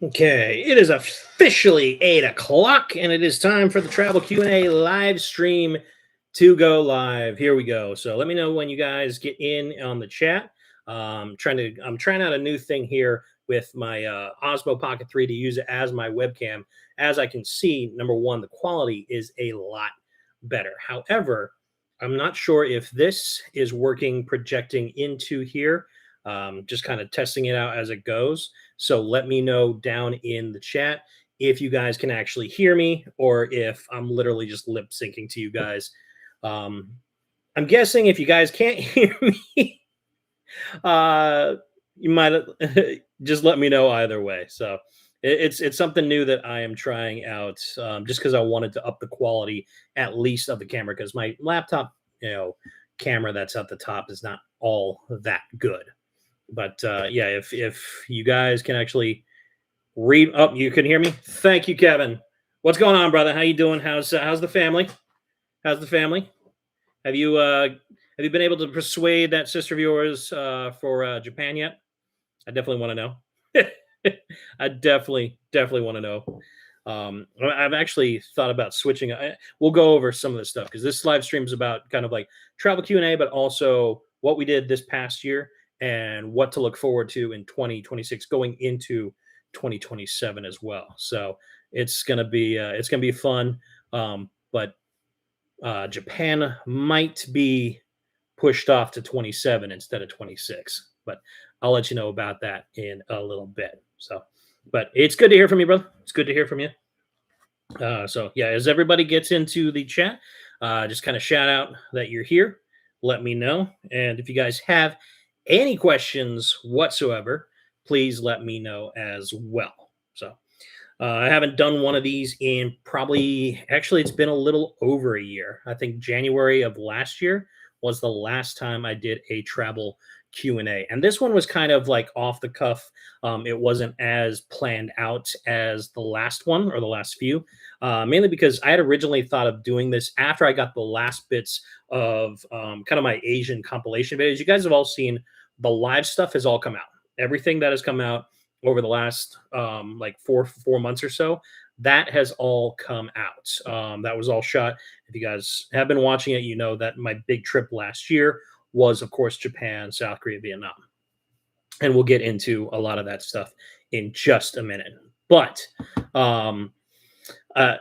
Okay, it is officially 8 o'clock, and it is time for the Travel Q&A live stream to go live. Here we go. So let me know when you guys get in on the chat. I'm trying out a new thing here with my Osmo Pocket 3 to use it as my webcam. As I can see, number one, the quality is a lot better. However, I'm not sure if this is working projecting into here. Just kind of testing it out as it goes. So let me know down in the chat if you guys can actually hear me or if I'm literally just lip syncing to you guys. Um, I'm guessing if you guys can't hear me, uh, you might just let me know either way. So it's something new that I am trying out, just because I wanted to up the quality at least of the camera because my laptop, camera that's at the top is not all that good. But yeah, if you guys can actually read up, you can hear me. Thank you, Kevin. What's going on, brother? How you doing? How's the family? How's the family? Have you been able to persuade that sister of yours for Japan yet? I definitely want to know. I definitely want to know. I've actually thought about switching. We'll go over some of this stuff because this live stream is about kind of like travel Q&A, but also what we did this past year and what to look forward to in 2026 going into 2027 as well. So it's gonna be fun. But Japan might be pushed off to 27 instead of 26. But I'll let you know about that in a little bit. So, but it's good to hear from you, brother. It's good to hear from you. So yeah, as everybody gets into the chat, just kind of shout out that you're here. Let me know, and if you guys have any questions whatsoever, please let me know as well. So I haven't done one of these in actually, it's been a little over a year. I think January of last year was the last time I did a travel Q&A. And this one was kind of like off the cuff. It wasn't as planned out as the last one or the last few, mainly because I had originally thought of doing this after I got the last bits of kind of my Asian compilation videos. You guys have all seen the live stuff has all come out. Everything that has come out over the last like four months or so, that has all come out. That was all shot. If you guys have been watching it, you know that my big trip last year was, of course, Japan, South Korea, Vietnam, and we'll get into a lot of that stuff in just a minute. But um, uh,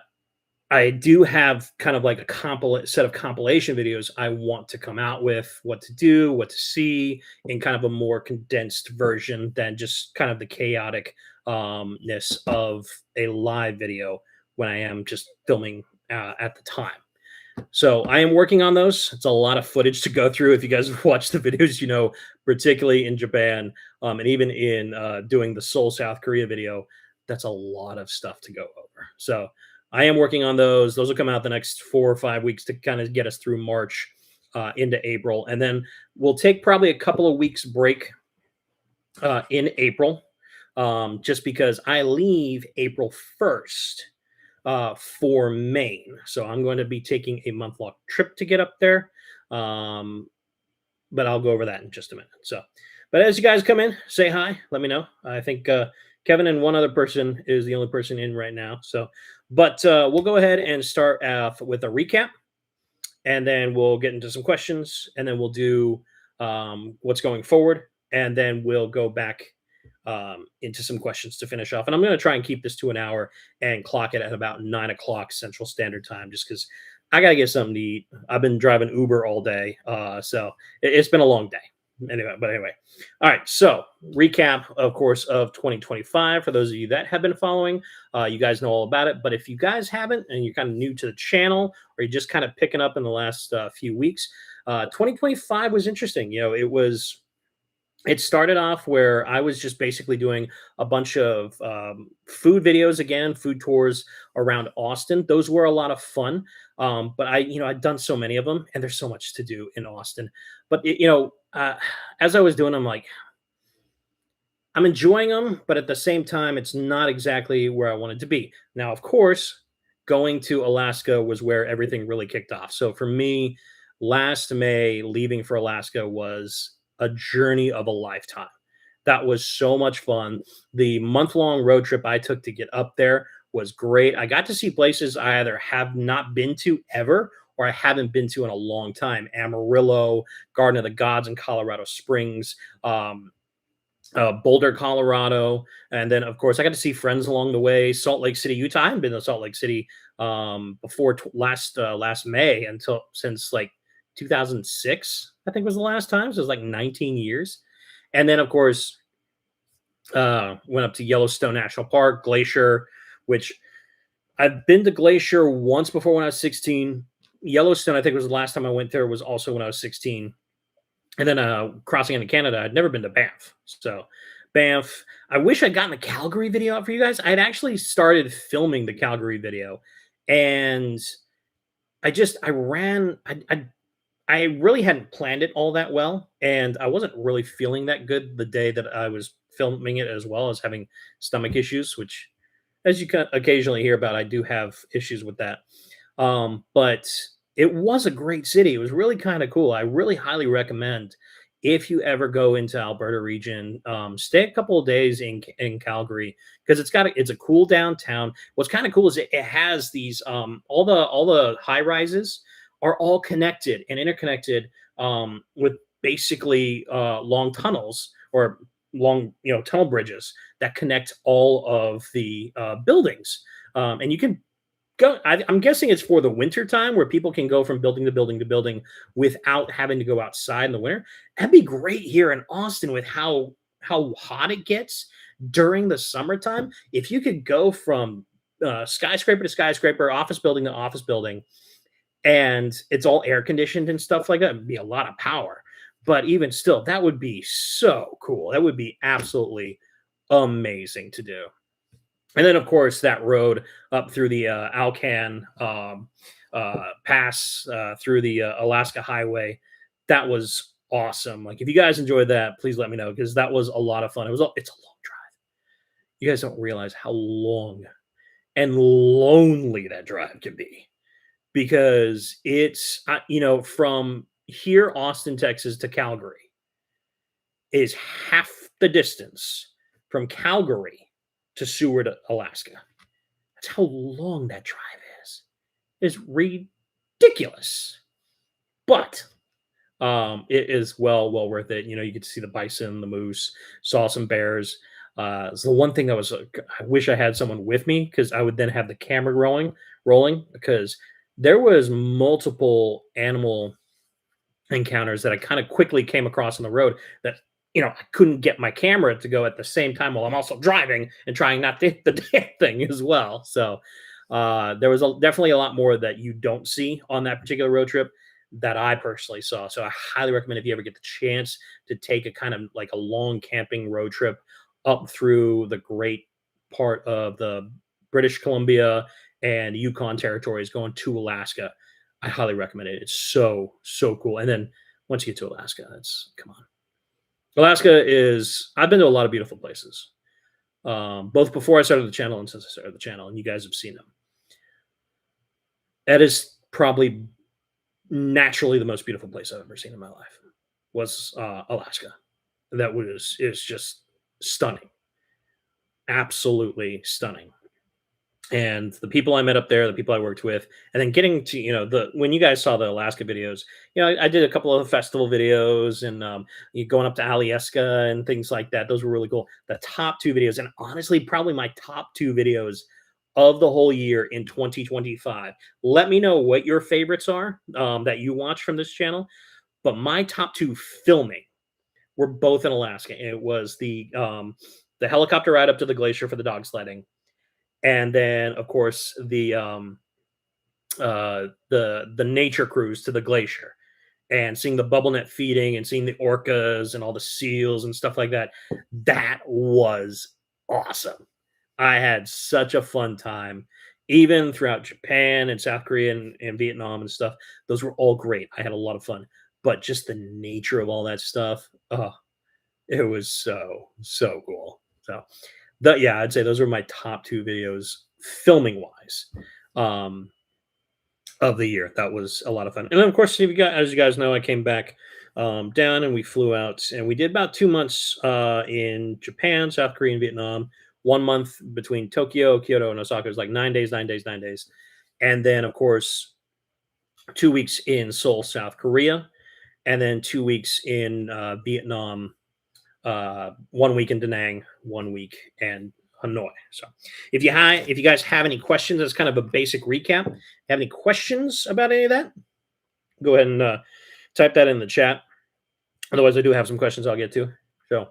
I do have kind of like a set of compilation videos I want to come out with, what to do, what to see, in kind of a more condensed version than just kind of the chaoticness of a live video when I am just filming at the time. So I am working on those. It's a lot of footage to go through. If you guys have watched the videos, particularly in Japan, and even in doing the Seoul, South Korea video, that's a lot of stuff to go over. So I am working on those. Those will come out the next 4 or 5 weeks to kind of get us through March into April. And then we'll take probably a couple of weeks break in April, just because I leave April 1st for Maine. So I'm going to be taking a month-long trip to get up there. But I'll go over that in just a minute. So, but as you guys come in, say hi. Let me know. I think Kevin and one other person is the only person in right now. So, but we'll go ahead and start off with a recap, and then we'll get into some questions, and then we'll do what's going forward, and then we'll go back into some questions to finish off. And I'm going to try and keep this to an hour and clock it at about 9 o'clock Central Standard Time, just because I got to get something to eat. I've been driving Uber all day. So it's been a long day. Anyway. All right. So recap, of course, of 2025. For those of you that have been following, you guys know all about it. But if you guys haven't, and you're kind of new to the channel, or you're just kind of picking up in the last few weeks, 2025 was interesting. It started off where I was just basically doing a bunch of food videos again, food tours around Austin. Those were a lot of fun. But I'd done so many of them, and there's so much to do in Austin. But as I was doing them, like, I'm enjoying them, but at the same time, it's not exactly where I wanted to be. Now, of course, going to Alaska was where everything really kicked off. So for me, last May, leaving for Alaska was a journey of a lifetime. That was so much fun. The month-long road trip I took to get up there was great. I got to see places I either have not been to ever or I haven't been to in a long time. Amarillo, Garden of the Gods in Colorado Springs, Boulder, Colorado, and then of course I got to see friends along the way. Salt Lake City, Utah. I haven't been to Salt Lake City before last May until since like 2006. I think was the last time. So it was like 19 years. And then of course went up to Yellowstone National Park, Glacier, which I've been to Glacier once before when I was 16. Yellowstone, I think was the last time I went there was also when I was 16. And then crossing into Canada, I'd never been to Banff. So Banff, I wish I'd gotten the Calgary video out for you guys. I'd actually started filming the Calgary video, and I really hadn't planned it all that well, and I wasn't really feeling that good the day that I was filming it, as well as having stomach issues, which, as you can occasionally hear about, I do have issues with that. But it was a great city. It was really kind of cool. I really highly recommend if you ever go into Alberta region, stay a couple of days in Calgary because it's a cool downtown. What's kind of cool is it has these all the high rises are all connected and interconnected with basically long tunnels or long tunnel bridges that connect all of the buildings. And you can go. I'm guessing it's for the winter time where people can go from building to building to building without having to go outside in the winter. That'd be great here in Austin with how hot it gets during the summertime. If you could go from skyscraper to skyscraper, office building to office building, and it's all air conditioned and stuff like that, it'd be a lot of power. But even still, that would be so cool. That would be absolutely amazing to do. And then, of course, that road up through the Alcan Pass through the Alaska Highway, that was awesome. Like, if you guys enjoyed that, please let me know because that was a lot of fun. It's a long drive. You guys don't realize how long and lonely that drive can be because it's from here, Austin, Texas, to Calgary is half the distance from Calgary to Seward, Alaska. That's how long that drive is. It's ridiculous. But it is well worth it. You get to see the bison, the moose, saw some bears. It's the one thing that was, I wish I had someone with me because I would then have the camera rolling because there was multiple animal encounters that I kind of quickly came across on the road that I couldn't get my camera to go at the same time while I'm also driving and trying not to hit the damn thing as well. So there was definitely a lot more that you don't see on that particular road trip that I personally saw. So I highly recommend if you ever get the chance to take a kind of like a long camping road trip up through the great part of the British Columbia and Yukon territories going to Alaska. I highly recommend it. It's so cool. And then once you get to Alaska, come on. Alaska I've been to a lot of beautiful places, both before I started the channel and since I started the channel, and you guys have seen them. That is probably naturally the most beautiful place I've ever seen in my life was Alaska. Is just stunning. Absolutely stunning. And the people I met up there, the people I worked with, and then getting to, when you guys saw the Alaska videos, I did a couple of festival videos and going up to Alyeska and things like that. Those were really cool. The top two videos, and honestly, probably my top two videos of the whole year in 2025. Let me know what your favorites are that you watch from this channel. But my top two filming were both in Alaska. And it was the helicopter ride up to the glacier for the dog sledding. And then, of course, the nature cruise to the glacier and seeing the bubble net feeding and seeing the orcas and all the seals and stuff like that. That was awesome. I had such a fun time, even throughout Japan and South Korea and Vietnam and stuff. Those were all great. I had a lot of fun, but just the nature of all that stuff, it was so cool. So I'd say those are my top two videos filming wise of the year. That was a lot of fun. And then, of course, as you guys know, I came back down, and we flew out, and we did about 2 months in Japan, South Korea, and Vietnam. 1 month between Tokyo, Kyoto, and Osaka. It was like 9 days, 9 days, 9 days, and then of course 2 weeks in Seoul, South Korea, and then 2 weeks in Vietnam. 1 week in Da Nang, 1 week in Hanoi. So, if you guys have any questions, that's kind of a basic recap. Have any questions about any of that? Go ahead and type that in the chat. Otherwise, I do have some questions I'll get to. So,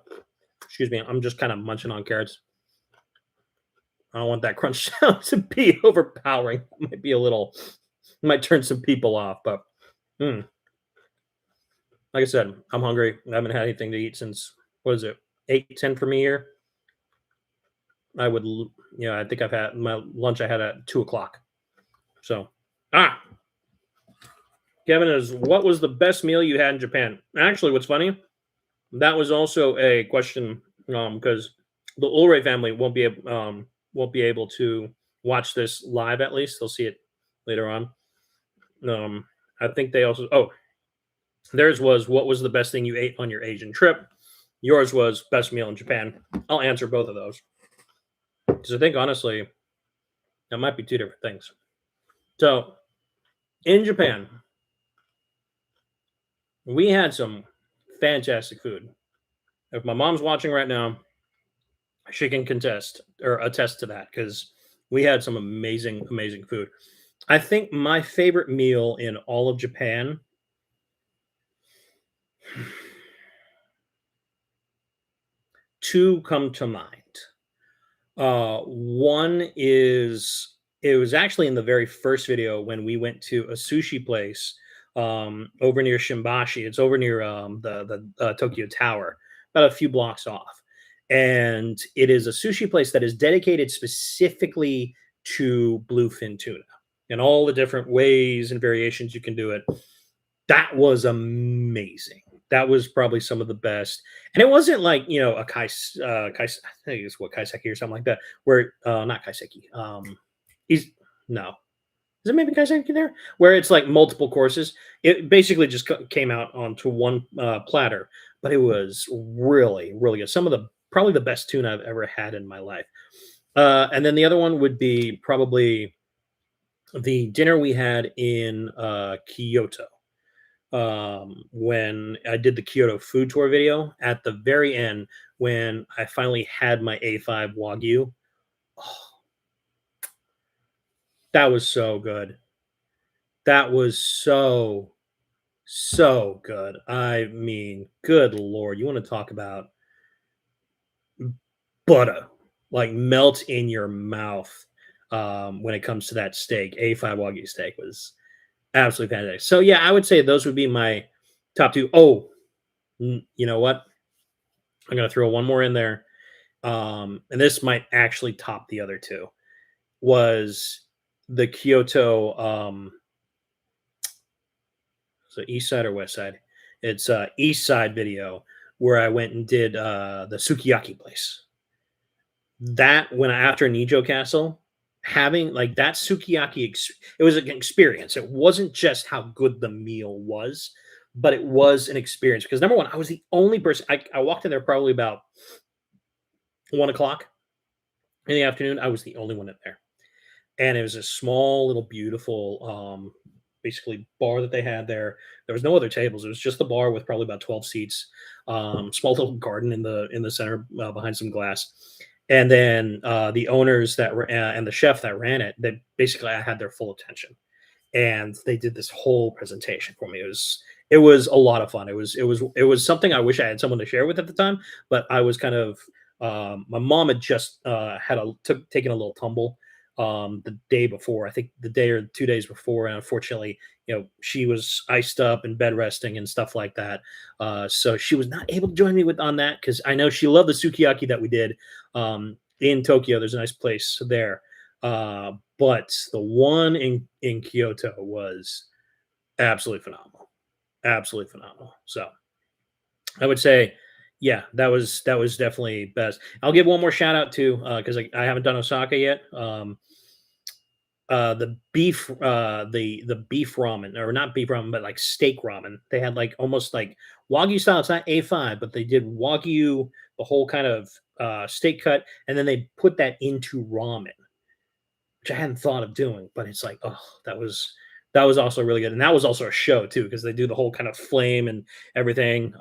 excuse me, I'm just kind of munching on carrots. I don't want that crunch sound to be overpowering. It might be a little, might turn some people off, but like I said, I'm hungry. I haven't had anything to eat since, what is it, 8:10 for me here? I would, I think I've had my lunch I had at 2 o'clock. So, Kevin is, what was the best meal you had in Japan? Actually, what's funny, that was also a question because the Ulrich family won't be able to watch this live. At least they'll see it later on. I think they also. Oh, theirs was, what was the best thing you ate on your Asian trip? Yours was best meal in Japan. I'll answer both of those because I think honestly, that might be two different things. So, in Japan, we had some fantastic food. If my mom's watching right now, she can attest to that because we had some amazing, amazing food. I think my favorite meal in all of Japan, two come to mind. One is, it was actually in the very first video when we went to a sushi place over near Shimbashi. It's over near the Tokyo Tower, about a few blocks off. And it is a sushi place that is dedicated specifically to bluefin tuna and all the different ways and variations you can do it. That was amazing. That was probably some of the best. And it wasn't like, a I think it's what, kaiseki or something like that, where, not kaiseki. He's, no. Is it maybe kaiseki there? Where it's like multiple courses. It basically just came out onto one platter, but it was really, really good. Some of the, probably the best tuna I've ever had in my life. And then the other one would be probably the dinner we had in Kyoto. When I did the Kyoto food tour video, at the very end, when I finally had my A5 Wagyu, that was so good. That was so good. I mean, good Lord, you want to talk about butter, like melt in your mouth when it comes to that steak. A5 Wagyu steak was absolutely fantastic. So yeah, I would say those would be my top two. Oh, you know what? I'm gonna throw one more in there, and this might actually top the other two. Was the Kyoto? So east side or west side? It's east side video where I went and did the sukiyaki place. That when after Nijo Castle, having like that sukiyaki, it was an experience. It wasn't just how good the meal was, but it was an experience because number one, I was the only person. I walked in there probably about 1 o'clock in the afternoon. I was the only one in there, and it was a small little beautiful basically bar that they had there. There was no other tables. It was just the bar with probably about 12 seats. Small little garden in the center behind some glass. And then the owners that were and the chef that ran it, that basically I had their full attention, and they did this whole presentation for me. It was a lot of fun. It was something I wish I had someone to share with at the time, but I was kind of my mom had just taken a little tumble the day before. I think the day or 2 days before, and unfortunately, she was iced up and bed resting and stuff like that. So she was not able to join me on that because I know she loved the sukiyaki that we did in Tokyo. There's a nice place there, but the one in Kyoto was absolutely phenomenal, absolutely phenomenal. So I would say, yeah, that was definitely best. I'll give one more shout out to because I haven't done Osaka yet. the beef ramen, or not beef ramen, but like steak ramen. They had like almost like Wagyu style. It's not A5, but they did Wagyu, the whole kind of steak cut, and then they put that into ramen, which I hadn't thought of doing, but it's like, oh, that was also really good. And that was also a show too, because they do the whole kind of flame and everything,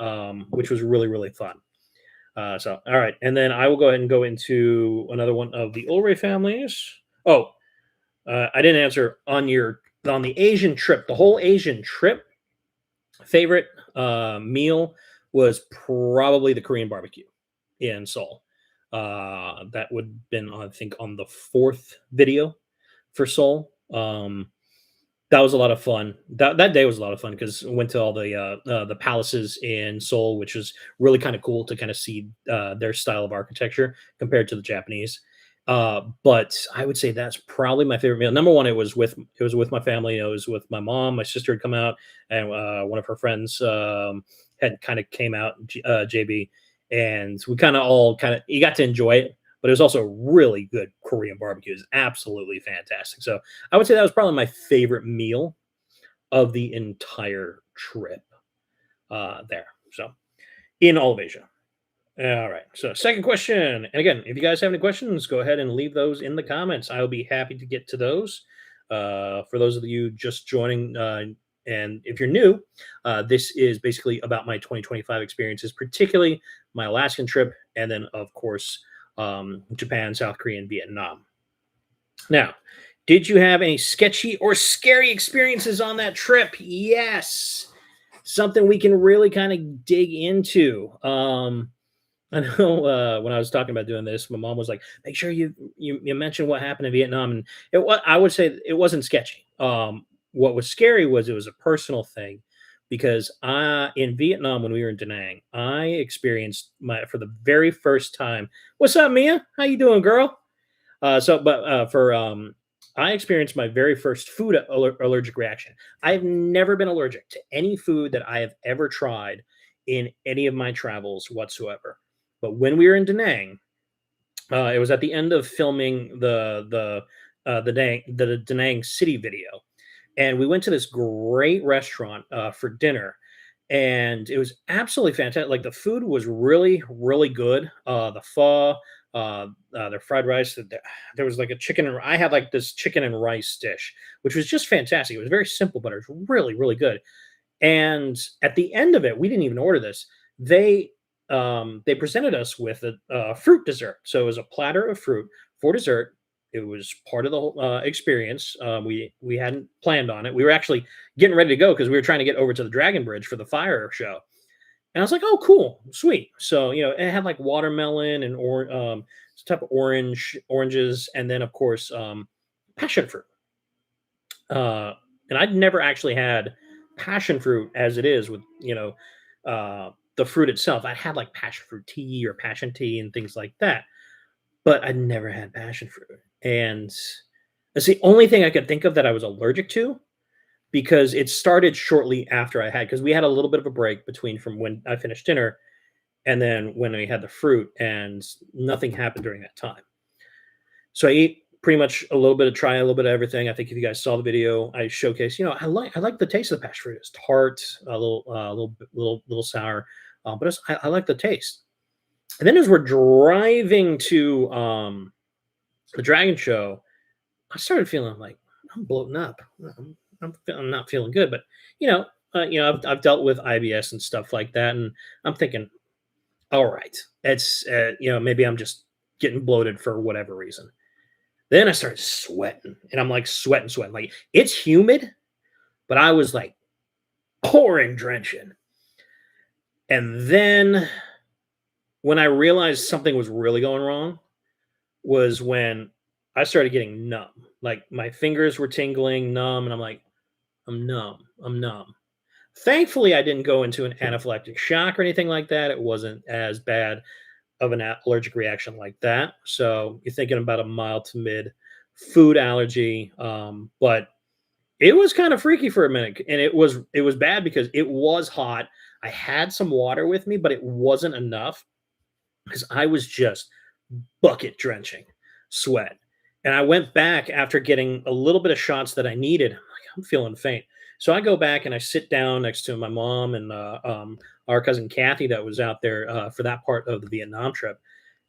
which was really, really fun. So all right. And then I will go ahead and go into another one of the Ulray families. Oh, I didn't answer on the Asian trip. The whole Asian trip, favorite meal was probably the Korean barbecue in Seoul. That would have been, I think, on the fourth video for Seoul. That was a lot of fun. That day was a lot of fun because we went to all the palaces in Seoul, which was really kind of cool to kind of see their style of architecture compared to the Japanese. But I would say that's probably my favorite meal. Number one, it was with my family. It was with my mom. My sister had come out, and one of her friends had kind of came out, JB, and we kind of all kind of you got to enjoy it. But it was also really good Korean barbecue. It's absolutely fantastic. So I would say that was probably my favorite meal of the entire trip there. So in all of Asia. All right. So, second question. And again, if you guys have any questions, go ahead and leave those in the comments. I'll be happy to get to those. For those of you just joining, and if you're new, this is basically about my 2025 experiences, particularly my Alaskan trip, and then, of course, Japan, South Korea, and Vietnam. Now, did you have any sketchy or scary experiences on that trip? Yes. Something we can really kind of dig into. I know when I was talking about doing this, my mom was like, "Make sure you mention what happened in Vietnam." And I would say it wasn't sketchy. What was scary was it was a personal thing because in Vietnam when we were in Da Nang, I experienced my for the very first time. What's up, Mia? How you doing, girl? I experienced my very first food allergic reaction. I've never been allergic to any food that I have ever tried in any of my travels whatsoever. But when we were in Da Nang, it was at the end of filming the Da Nang City video, and we went to this great restaurant for dinner, and it was absolutely fantastic. Like the food was really, really good. The pho, their fried rice. There was like a chicken, and I had like this chicken and rice dish, which was just fantastic. It was very simple, but it was really, really good. And at the end of it, we didn't even order this. They presented us with a fruit dessert. So it was a platter of fruit for dessert. It was part of the whole experience. We hadn't planned on it. We were actually getting ready to go because we were trying to get over to the Dragon Bridge for the fire show. And I was like, "Oh, cool, sweet." So it had like watermelon and some type of oranges, and then of course passion fruit. And I'd never actually had passion fruit as it is with the fruit itself. I had like passion fruit tea or passion tea and things like that, but I never had passion fruit. And it's the only thing I could think of that I was allergic to because it started shortly after because we had a little bit of a break between from when I finished dinner and then when I had the fruit, and nothing happened during that time. So I ate pretty much a little bit a little bit of everything. I think if you guys saw the video, I showcased. I like the taste of the passion fruit. It's tart, a little sour, but I like the taste. And then as we're driving to the Dragon Show, I started feeling like I'm bloating up. I'm not feeling good, but I've dealt with IBS and stuff like that, and I'm thinking, all right, it's maybe I'm just getting bloated for whatever reason. Then I started sweating, and I'm like sweating. Like it's humid, but I was like pouring drenching. And then when I realized something was really going wrong was when I started getting numb. Like my fingers were tingling, numb, and I'm like, I'm numb. I'm numb. Thankfully, I didn't go into an anaphylactic shock or anything like that. It wasn't as bad of an allergic reaction like that. So you're thinking about a mild to mid food allergy. But it was kind of freaky for a minute, and it was bad because it was hot. I had some water with me, but it wasn't enough because I was just bucket drenching sweat. And I went back after getting a little bit of shots that I needed. I'm like, I'm feeling faint. So I go back and I sit down next to my mom and our cousin Kathy that was out there for that part of the Vietnam trip,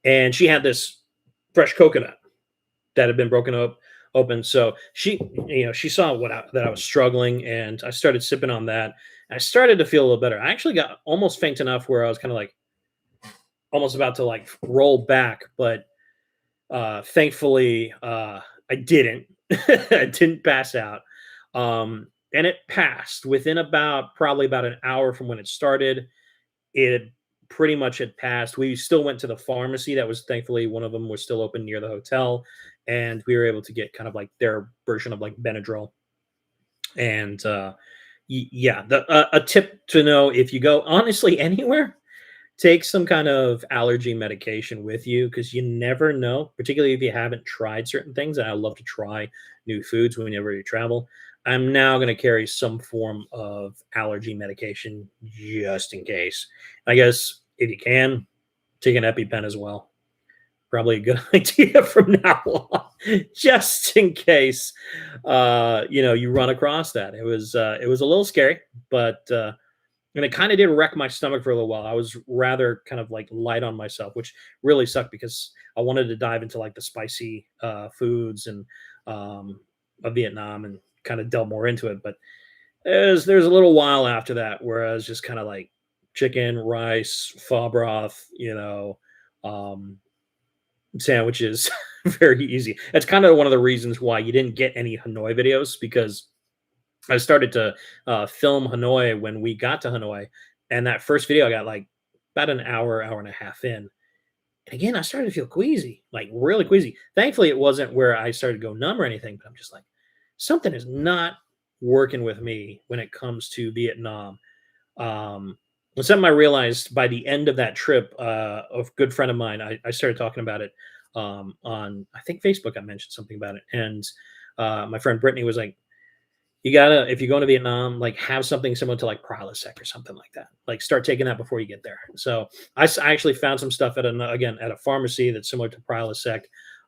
and she had this fresh coconut that had been broken up open. So she, she saw that I was struggling, and I started sipping on that. I started to feel a little better. I actually got almost faint enough where I was kind of like almost about to like roll back, but thankfully I didn't. I didn't pass out. And it passed within probably about an hour from when it started. It had pretty much had passed. We still went to the pharmacy. That was thankfully one of them was still open near the hotel, and we were able to get kind of like their version of like Benadryl. And yeah, a tip to know if you go honestly anywhere, take some kind of allergy medication with you because you never know, particularly if you haven't tried certain things. And I love to try new foods whenever you travel. I'm now going to carry some form of allergy medication just in case. I guess if you can, take an EpiPen as well. Probably a good idea from now on, just in case you run across that. It was a little scary, but and it kind of did wreck my stomach for a little while. I was rather kind of like light on myself, which really sucked because I wanted to dive into like the spicy foods and of Vietnam and kind of delve more into it. But there's a little while after that where I was just kind of like chicken, rice, pho broth, um, sandwiches, very easy. That's kind of one of the reasons why you didn't get any Hanoi videos because I started to film Hanoi when we got to Hanoi, and that first video I got like about an hour, hour and a half in. And again, I started to feel queasy, like really queasy. Thankfully, it wasn't where I started to go numb or anything, but I'm just like, something is not working with me when it comes to Vietnam. And something I realized by the end of that trip, a good friend of mine, I started talking about it on, I think, Facebook. I mentioned something about it. And my friend Brittany was like, you gotta, if you're going to Vietnam, like have something similar to like Prilosec or something like that. Like start taking that before you get there. So I actually found some stuff again at a pharmacy that's similar to Prilosec,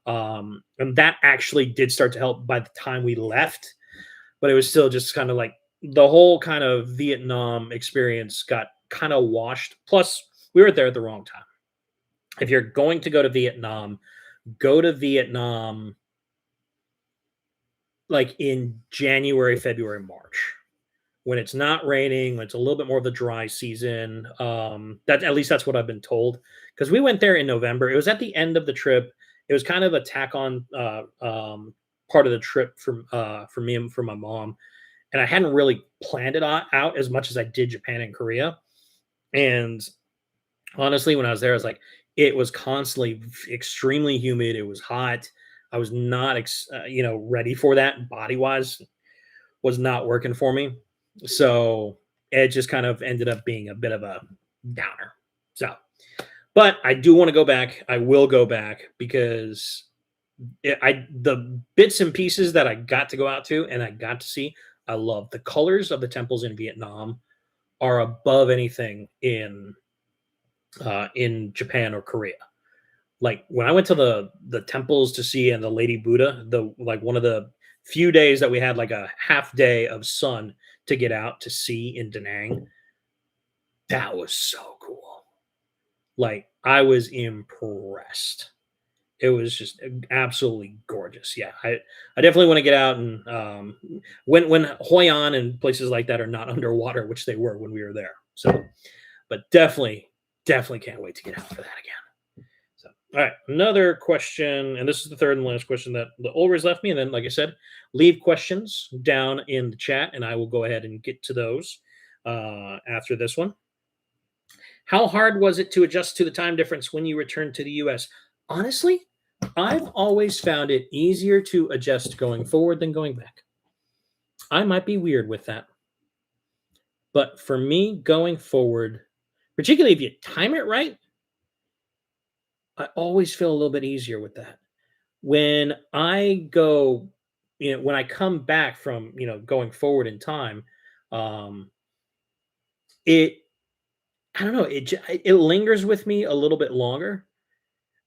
and that actually did start to help by the time we left. But it was still just kind of like the whole kind of Vietnam experience got kind of washed. Plus, we were there at the wrong time. If you're going to go to Vietnam like in January, February, March, when it's not raining, when it's a little bit more of the dry season. That at least that's what I've been told. Because we went there in November. It was at the end of the trip. It was kind of a tack on part of the trip for me and for my mom. And I hadn't really planned it out as much as I did Japan and Korea. And honestly, when I was there, I was like, it was constantly extremely humid. It was hot. I was not, ready for that body wise. Was not working for me. So it just kind of ended up being a bit of a downer. So, but I do want to go back. I will go back because the bits and pieces that I got to go out to and I got to see, I love the colors of the temples in Vietnam are above anything in Japan or Korea. Like when I went to the temples to see and the Lady Buddha, the like one of the few days that we had like a half day of sun to get out to see in Da Nang, that was so cool. Like I was impressed. It was just absolutely gorgeous. Yeah, I definitely want to get out and when Hoi An and places like that are not underwater, which they were when we were there. So, but definitely can't wait to get out for that again. So, all right, another question, and this is the third and last question that the Ulrich left me. And then, like I said, leave questions down in the chat, and I will go ahead and get to those after this one. How hard was it to adjust to the time difference when you returned to the U.S.? Honestly, I've always found it easier to adjust going forward than going back. I might be weird with that. But for me, going forward, particularly if you time it right, I always feel a little bit easier with that. When I go, when I come back from, going forward in time, um, it, I don't know, it lingers with me a little bit longer.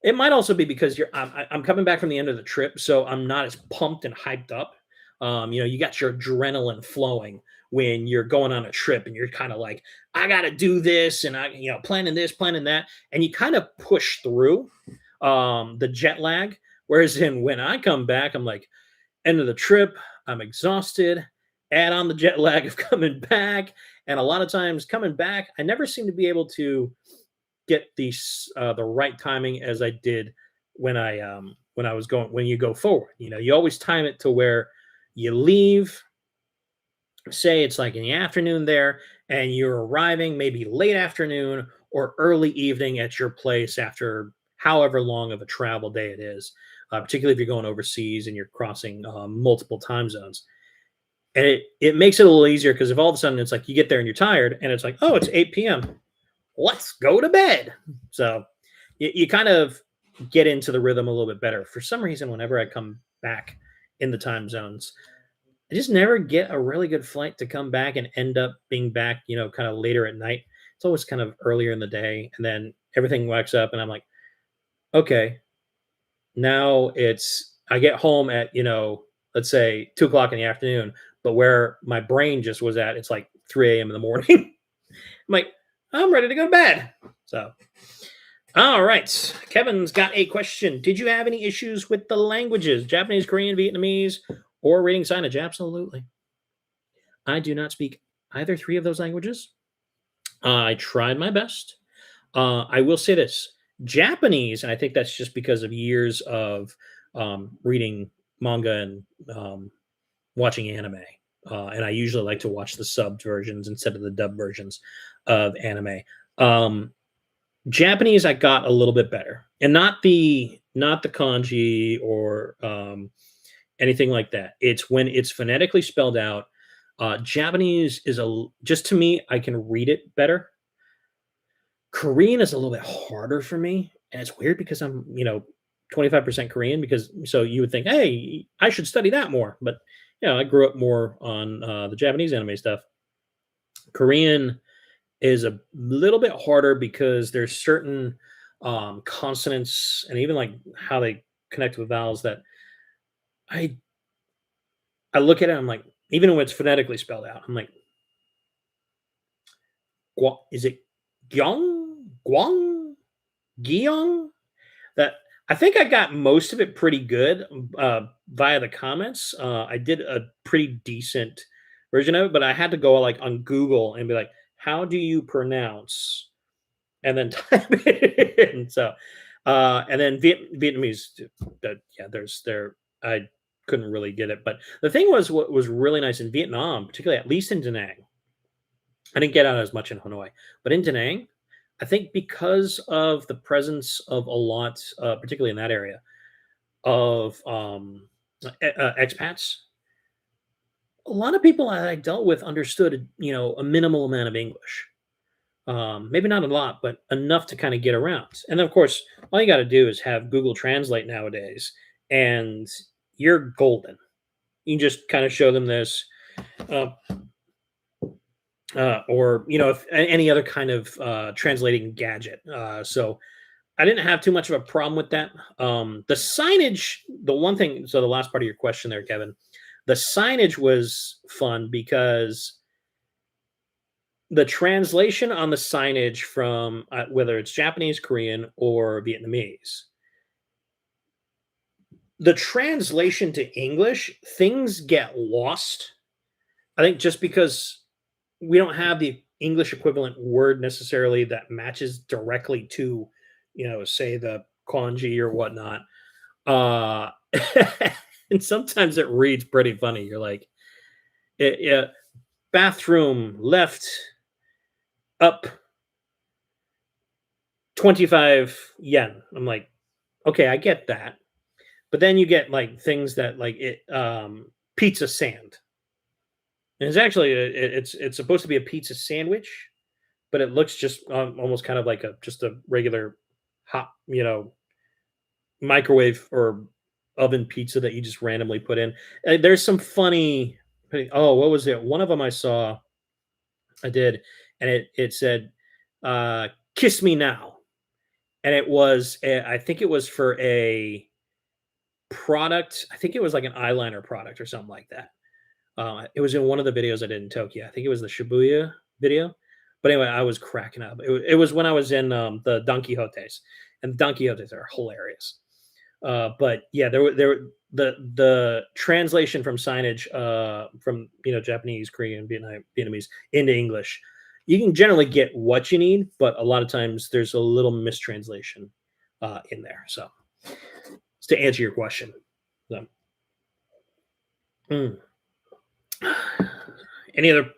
It might also be because I'm coming back from the end of the trip, so I'm not as pumped and hyped up. You got your adrenaline flowing when you're going on a trip and you're kind of like, I got to do this and planning this, planning that, and you kind of push through the jet lag. Whereas when I come back, I'm like, end of the trip, I'm exhausted. Add on the jet lag of coming back, and a lot of times coming back, I never seem to be able to get the right timing as I did when I was going when you go forward. You always time it to where you leave, say it's like in the afternoon there, and you're arriving maybe late afternoon or early evening at your place after however long of a travel day it is. Particularly if you're going overseas and you're crossing multiple time zones, and it makes it a little easier because if all of a sudden it's like you get there and you're tired and it's like, oh, it's 8 p.m., let's go to bed. So you kind of get into the rhythm a little bit better. For some reason, whenever I come back in the time zones, I just never get a really good flight to come back and end up being back, kind of later at night. It's always kind of earlier in the day. And then everything wakes up and I'm like, okay, now I get home at, let's say 2 o'clock in the afternoon, but where my brain just was at, it's like 3 a.m. in the morning. I'm like, I'm ready to go to bed. So, all right. Kevin's got a question. Did you have any issues with the languages, Japanese, Korean, Vietnamese, or reading signage? Absolutely. I do not speak either three of those languages. I tried my best. I will say this Japanese, and I think that's just because of years of reading manga and watching anime. And I usually like to watch the subbed versions instead of the dubbed versions of anime. Japanese, I got a little bit better, and not the kanji or anything like that. It's when it's phonetically spelled out. Japanese is just to me, I can read it better. Korean is a little bit harder for me, and it's weird because I'm 25% Korean. Because so you would think, hey, I should study that more, but I grew up more on the Japanese anime stuff. Korean is a little bit harder because there's certain consonants and even like how they connect with vowels that I I look at it. I'm like, even when it's phonetically spelled out, I'm like, is it Gyong, Guang, Gyeong? That I think I got most of it pretty good via the comments. I did a pretty decent version of it, but I had to go like on Google and be like, how do you pronounce and then type it in. So, and then Vietnamese, yeah, I couldn't really get it. But the thing was, what was really nice in Vietnam, particularly at least in Da Nang, I didn't get out as much in Hanoi, but in Da Nang, I think because of the presence of a lot, particularly in that area, of expats, a lot of people that I dealt with understood, a minimal amount of English. Maybe not a lot, but enough to kind of get around. And then, of course, all you got to do is have Google Translate nowadays, and you're golden. You can just kind of show them this, uh, or if any other kind of translating gadget. So I didn't have too much of a problem with that. The signage, the one thing. So the last part of your question there, Kevin, the signage was fun because the translation on the signage from whether it's Japanese, Korean, or Vietnamese, the translation to English, things get lost. I think just because we don't have the English equivalent word necessarily that matches directly to, say the kanji or whatnot. Uh, and sometimes it reads pretty funny. You're like, yeah, bathroom left up 25 yen. I'm like, okay, I get that. But then you get like things that like pizza sand. And it's actually it's supposed to be a pizza sandwich, but it looks just almost kind of like just a regular hot, microwave or oven pizza that you just randomly put in. There's some funny. Oh, what was it? One of them I saw. I did, and it said, "Kiss me now," and it was I think it was for a product. I think it was like an eyeliner product or something like that. It was in one of the videos I did in Tokyo. I think it was the Shibuya video. But anyway, I was cracking up. It was when I was in the Don Quixotes, and Don Quixotes are hilarious. But yeah, the translation from signage from Japanese, Korean, Vietnamese into English, you can generally get what you need, but a lot of times there's a little mistranslation in there. So, to answer your question, so, mm. Any other?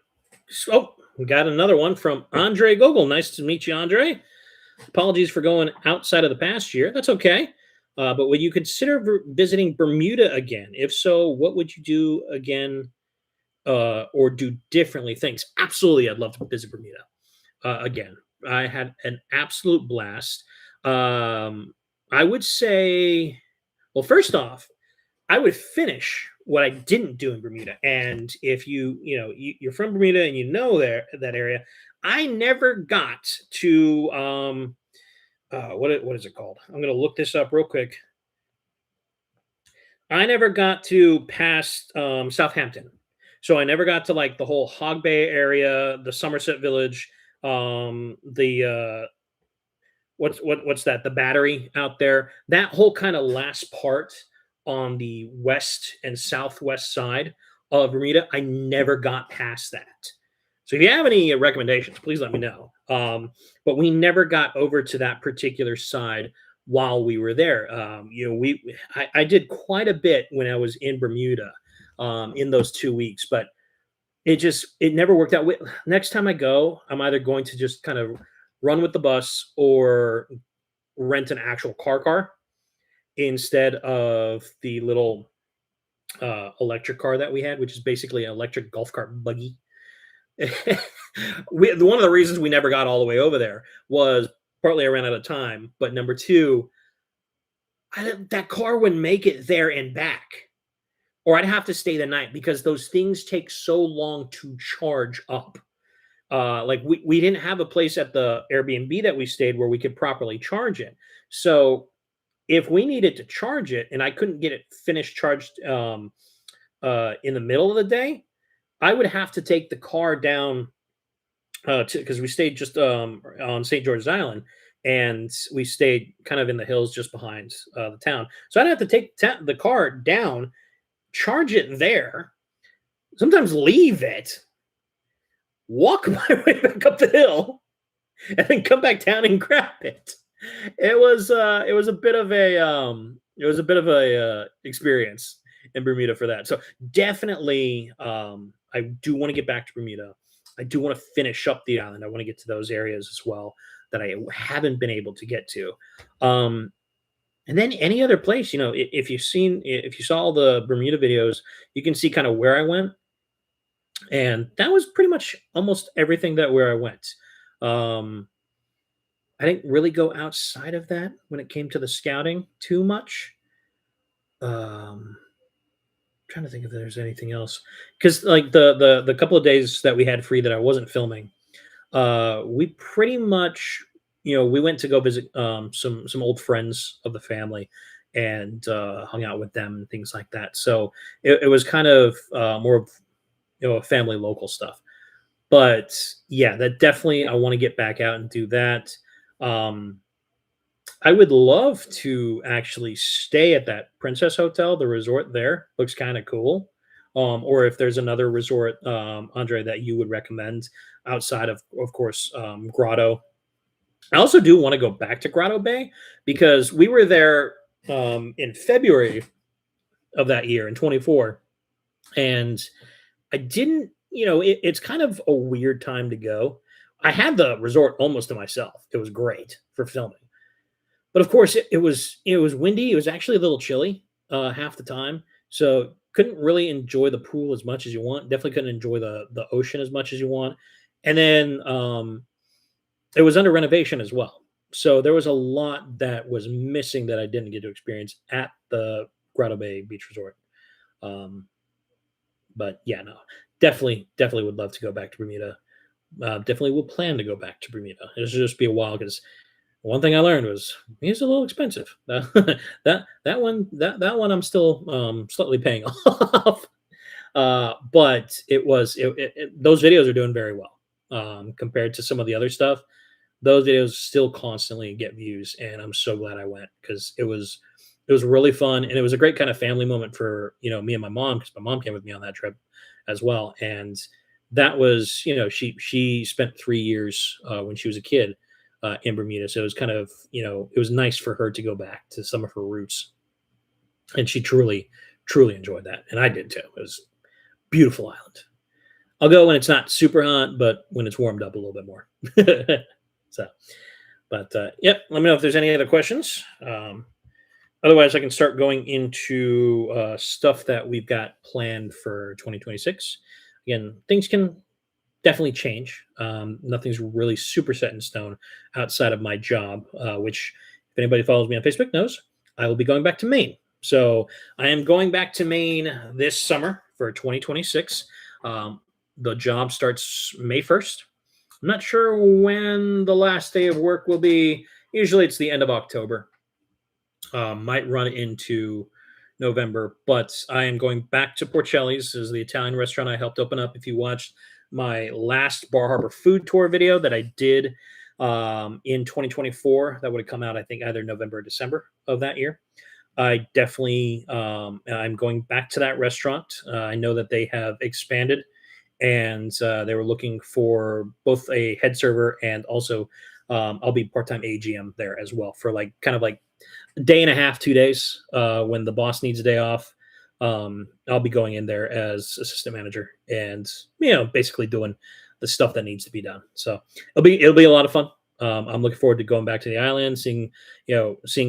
Oh, we got another one from Andre Gogol. Nice to meet you, Andre. Apologies for going outside of the past year. That's okay. But would you consider visiting Bermuda again? If so, what would you do again or do differently? Things. Absolutely, I'd love to visit Bermuda again. I had an absolute blast. I would say, well, first off, I would finish what I didn't do in Bermuda. And if you're from Bermuda and you know that area, I never got to what is it called? I'm gonna look this up real quick. I never got to past Southampton, so I never got to like the whole Hog Bay area, the Somerset Village, the what's that? The Battery out there. That whole kind of last part on the west and southwest side of Bermuda, I never got past that. So if you have any recommendations, please let me know. But we never got over to that particular side while we were there. I did quite a bit when I was in Bermuda in those 2 weeks, but it never worked out. Next time I go, I'm either going to just kind of run with the bus or rent an actual car instead of the little electric car that we had, which is basically an electric golf cart buggy. One of the reasons we never got all the way over there was partly I ran out of time, but number two, that car wouldn't make it there and back, or I'd have to stay the night because those things take so long to charge up. Like we didn't have a place at the Airbnb that we stayed where we could properly charge it. So if we needed to charge it and I couldn't get it finished charged in the middle of the day, I would have to take the car down because we stayed just on St. George's Island, and we stayed kind of in the hills just behind the town. So I'd have to take the car down, charge it there, sometimes leave it, walk my way back up the hill, and then come back down and grab it. It was a bit of a experience in Bermuda for that. So definitely, I do want to get back to Bermuda. I do want to finish up the island. I want to get to those areas as well that I haven't been able to get to. And then any other place, if you saw the Bermuda videos, you can see kind of where I went, and that was pretty much almost everything where I went. I didn't really go outside of that when it came to the scouting too much. Trying to think if there's anything else, because like the couple of days that we had free that I wasn't filming, we pretty much we went to go visit some old friends of the family and hung out with them and things like that. So it was kind of more of family local stuff. But yeah, that definitely I want to get back out and do that. I would love to actually stay at that Princess Hotel. The resort there looks kind of cool. Or if there's another resort, Andre, that you would recommend outside of course, Grotto. I also do want to go back to Grotto Bay because we were there in February of that year in 24, and I didn't. It's kind of a weird time to go. I had the resort almost to myself. It was great for filming. But of course, it was windy. It was actually a little chilly half the time, so couldn't really enjoy the pool as much as you want. Definitely couldn't enjoy the ocean as much as you want. And then it was under renovation as well, so there was a lot that was missing that I didn't get to experience at the Grotto Bay Beach Resort. But yeah, no, definitely would love to go back to Bermuda. Definitely will plan to go back to Bermuda. It'll just be a while because One thing I learned was he's a little expensive. That one I'm still slightly paying off. But those videos are doing very well compared to some of the other stuff. Those videos still constantly get views, and I'm so glad I went because it was really fun, and it was a great kind of family moment for me and my mom, because my mom came with me on that trip as well. And that was, she spent 3 years when she was a kid in Bermuda, so it was kind of, it was nice for her to go back to some of her roots, and she truly enjoyed that, and I did too. It was a beautiful island. I'll go when it's not super hot, but when it's warmed up a little bit more. So, but yep. Let me know if there's any other questions. Otherwise, I can start going into stuff that we've got planned for 2026. Again, things can definitely change. Nothing's really super set in stone outside of my job, which, if anybody follows me on Facebook knows, I will be going back to Maine. So I am going back to Maine this summer for 2026. The job starts May 1st. I'm not sure when the last day of work will be. Usually it's the end of October. Might run into November, but I am going back to Porcelli's. This is the Italian restaurant I helped open up. If you watched my last Bar Harbor food tour video that I did in 2024, that would have come out, I think, either November or December of that year. I definitely, I'm going back to that restaurant. I know that they have expanded, and they were looking for both a head server and also I'll be part-time AGM there as well for kind of like a day and a half, 2 days when the boss needs a day off. I'll be going in there as assistant manager and basically doing the stuff that needs to be done. So it'll be a lot of fun. I'm looking forward to going back to the island, seeing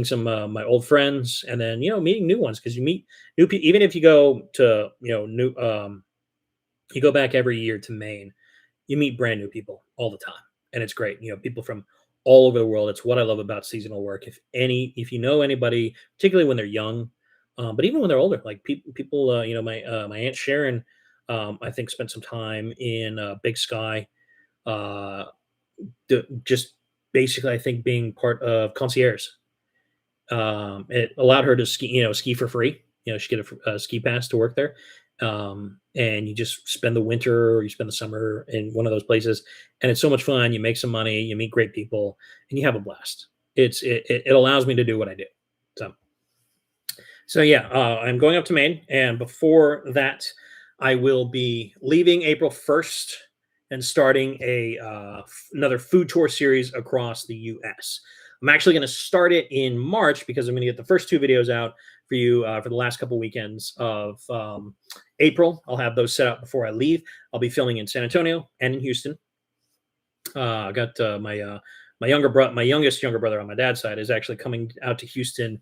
some my old friends, and then meeting new ones, because you meet new people even if you go to new you go back every year to Maine. You meet brand new people all the time, and it's great. People from all over the world. It's what I love about seasonal work. If you know anybody, particularly when they're young, but even when they're older, like people, my aunt Sharon, I think spent some time in Big Sky, uh, just basically, I think, being part of concierge. It allowed her to ski for free. She get a ski pass to work there. And you just spend the winter or you spend the summer in one of those places, and it's so much fun. You make some money, you meet great people, and you have a blast. It allows me to do what I do. So yeah, I'm going up to Maine, and before that, I will be leaving April 1st and starting another food tour series across the U.S. I'm actually going to start it in March because I'm going to get the first two videos out for you for the last couple weekends of April. I'll have those set up before I leave. I'll be filming in San Antonio and in Houston. I got my youngest younger brother on my dad's side is actually coming out to Houston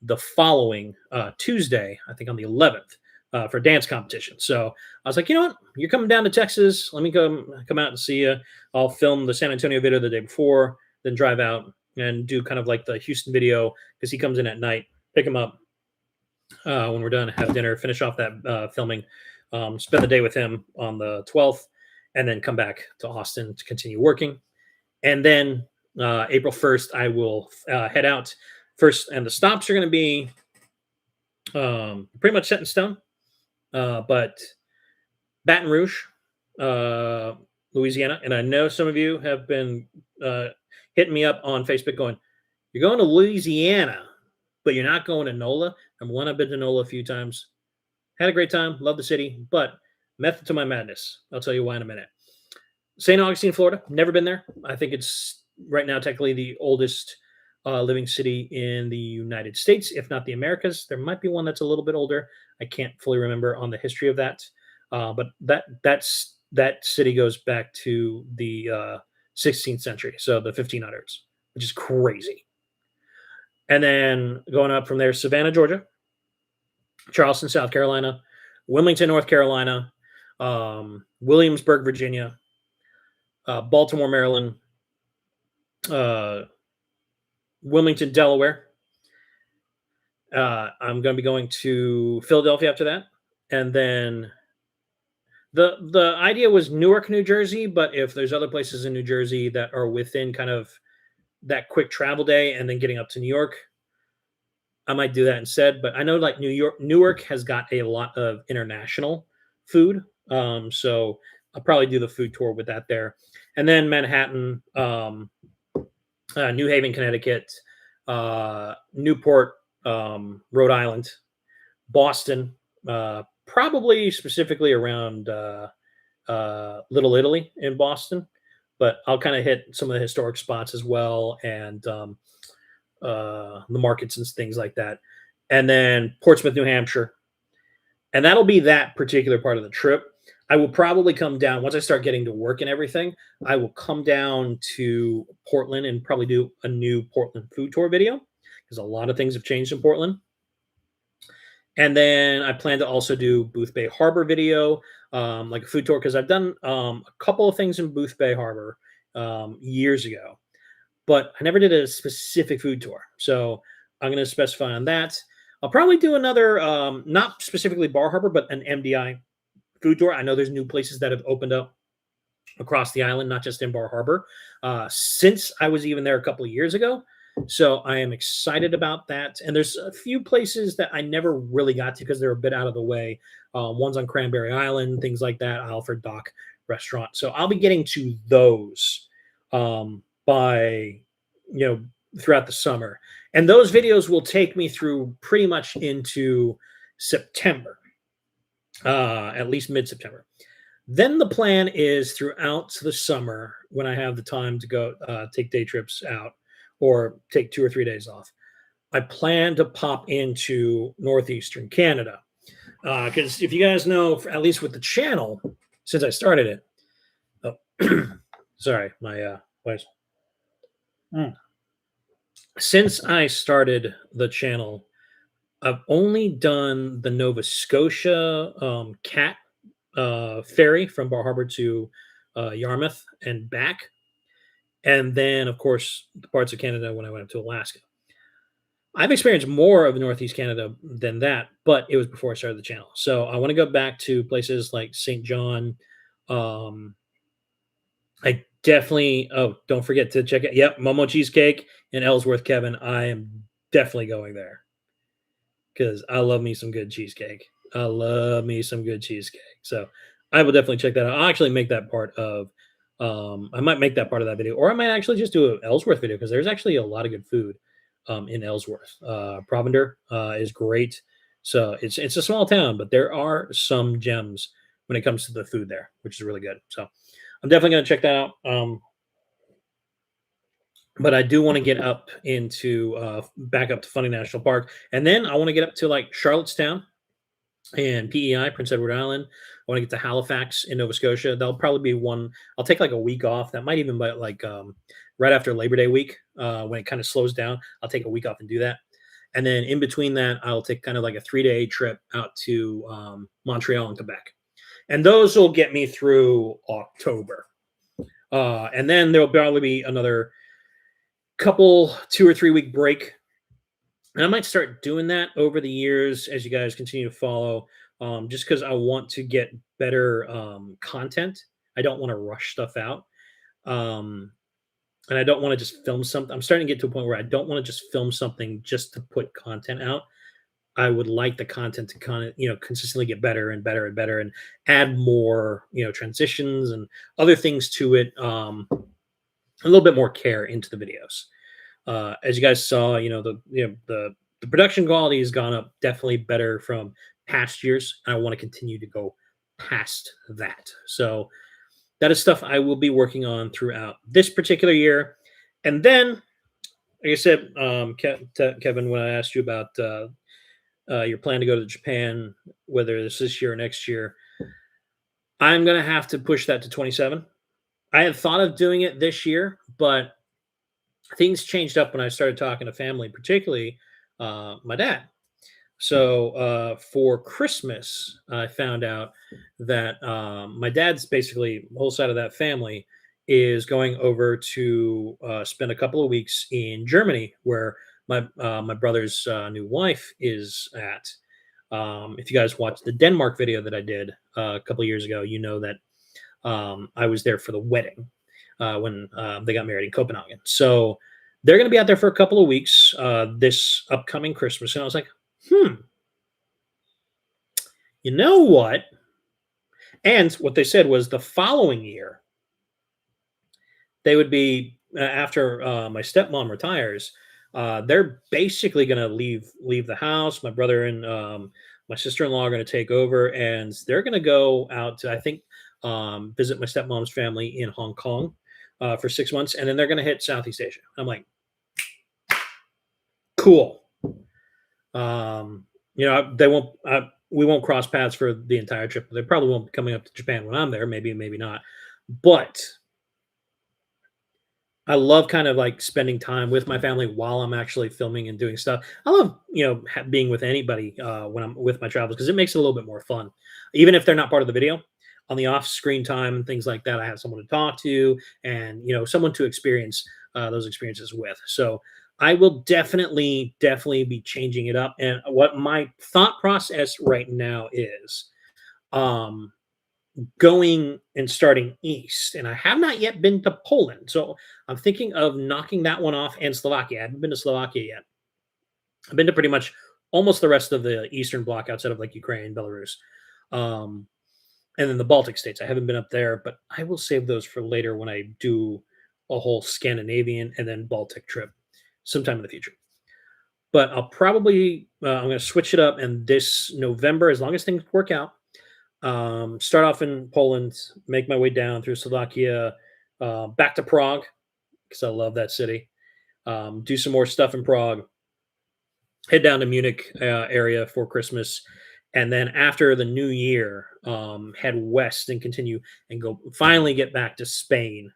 the following Tuesday, I think on the 11th, for dance competition. So I was like, you know what? You're coming down to Texas. Let me come out and see you. I'll film the San Antonio video the day before, then drive out and do kind of like the Houston video, because he comes in at night, pick him up when we're done, have dinner, finish off that filming, spend the day with him on the 12th, and then come back to Austin to continue working. And then April 1st, I will head out first, and the stops are going to be pretty much set in stone. But Baton Rouge, Louisiana, and I know some of you have been hitting me up on Facebook going, "You're going to Louisiana, but you're not going to NOLA." Number one, I've been to NOLA a few times. Had a great time. Love the city, but method to my madness. I'll tell you why in a minute. St. Augustine, Florida. Never been there. I think it's right now technically the oldest living city in the United States, if not the Americas. There might be one that's a little bit older. I can't fully remember on the history of that. But that city goes back to the 16th century, so the 1500s, which is crazy. And then going up from there, Savannah, Georgia, Charleston, South Carolina, Wilmington, North Carolina, Williamsburg, Virginia, Baltimore, Maryland, Wilmington, Delaware. I'm going to be going to Philadelphia after that. And then the idea was Newark, New Jersey, but if there's other places in New Jersey that are within kind of that quick travel day and then getting up to New York, I might do that instead. But I know like Newark has got a lot of international food, so I'll probably do the food tour with that there, and then Manhattan, New Haven, Connecticut, Newport, Rhode Island, Boston, probably specifically around Little Italy in Boston, but I'll kind of hit some of the historic spots as well, and the markets and things like that. And then Portsmouth, New Hampshire. And that'll be that particular part of the trip. I will probably come down once I start getting to work and everything. I will come down to Portland and probably do a new Portland food tour video because a lot of things have changed in Portland. And then I plan to also do Booth Bay Harbor video, like a food tour, because I've done a couple of things in Booth Bay Harbor years ago, but I never did a specific food tour. So I'm going to specify on that. I'll probably do another, not specifically Bar Harbor, but an MDI food tour. I know there's new places that have opened up across the island, not just in Bar Harbor, since I was even there a couple of years ago. So I am excited about that. And there's a few places that I never really got to because they're a bit out of the way. One's on Cranberry Island, things like that, Alfred Dock Restaurant. So I'll be getting to those by, throughout the summer. And those videos will take me through pretty much into September, at least mid-September. Then the plan is throughout the summer when I have the time to go take day trips out or take 2 or 3 days off, I plan to pop into northeastern Canada. Because if you guys know, at least with the channel, since I started it, sorry, my voice. Since I started the channel, I've only done the Nova Scotia cat ferry from Bar Harbor to Yarmouth and back. And then, of course, the parts of Canada when I went up to Alaska. I've experienced more of Northeast Canada than that, but it was before I started the channel. So I want to go back to places like St. John. I definitely, don't forget to check it. Yep, Momo Cheesecake in Ellsworth, Kevin. I am definitely going there because I love me some good cheesecake. I love me some good cheesecake. So I will definitely check that out. I'll actually make that part of I might make that part of that video, or I might actually just do an Ellsworth video because there's actually a lot of good food in Ellsworth. Provender is great. So it's a small town, but there are some gems when it comes to the food there, which is really good. So I'm definitely going to check that out. But I do want to get up into back up to Funny National Park, and then I want to get up to like Charlottetown and PEI, Prince Edward Island. I want to get to Halifax in Nova Scotia. That'll probably be one. I'll take like a week off. That might even be like right after Labor Day week when it kind of slows down. I'll take a week off and do that. And then in between that, I'll take kind of like a 3-day trip out to Montreal and Quebec. And those will get me through October. And then there'll probably be another couple 2 or 3 week break. And I might start doing that over the years as you guys continue to follow, just because I want to get better content. I don't want to rush stuff out. And I don't want to just film something. I'm starting to get to a point where I don't want to just film something just to put content out. I would like the content to kind of, consistently get better and better and better and add more, transitions and other things to it. A little bit more care into the videos. As you guys saw, the production quality has gone up definitely better from past years. And I want to continue to go past that. So that is stuff I will be working on throughout this particular year. And then, like I said, Kevin, when I asked you about your plan to go to Japan, whether this year or next year, I'm going to have to push that to 27. I had thought of doing it this year, but things changed up when I started talking to family, particularly my dad. So for Christmas, I found out that my dad's basically the whole side of that family is going over to spend a couple of weeks in Germany, where my brother's new wife is at. If you guys watched the Denmark video that I did a couple of years ago, you know that I was there for the wedding when they got married in Copenhagen. So they're going to be out there for a couple of weeks this upcoming Christmas. And I was like, you know what? And what they said was the following year, they would be after my stepmom retires. They're basically going to leave the house. My brother and my sister-in-law are going to take over, and they're going to go out to, I think, visit my stepmom's family in Hong Kong for 6 months, and then they're going to hit Southeast Asia. I'm like, cool. They won't. We won't cross paths for the entire trip. They probably won't be coming up to Japan when I'm there. Maybe, maybe not. But I love kind of like spending time with my family while I'm actually filming and doing stuff. I love, being with anybody when I'm with my travels because it makes it a little bit more fun, even if they're not part of the video. On the off-screen time and things like that, I have someone to talk to and someone to experience those experiences with. So I will definitely be changing it up. And what my thought process right now is, going and starting east, and I have not yet been to Poland, so I'm thinking of knocking that one off. And Slovakia, I haven't been to Slovakia yet. I've been to pretty much almost the rest of the Eastern Bloc outside of like Ukraine, Belarus, and then the Baltic states. I haven't been up there, but I will save those for later when I do a whole Scandinavian and then Baltic trip sometime in the future. But I'll probably I'm going to switch it up, and this November, as long as things work out, start off in Poland, make my way down through Slovakia, back to Prague because I love that city. Do some more stuff in Prague, head down to Munich area for Christmas, and then after the new year, head west and continue and go finally get back to Spain,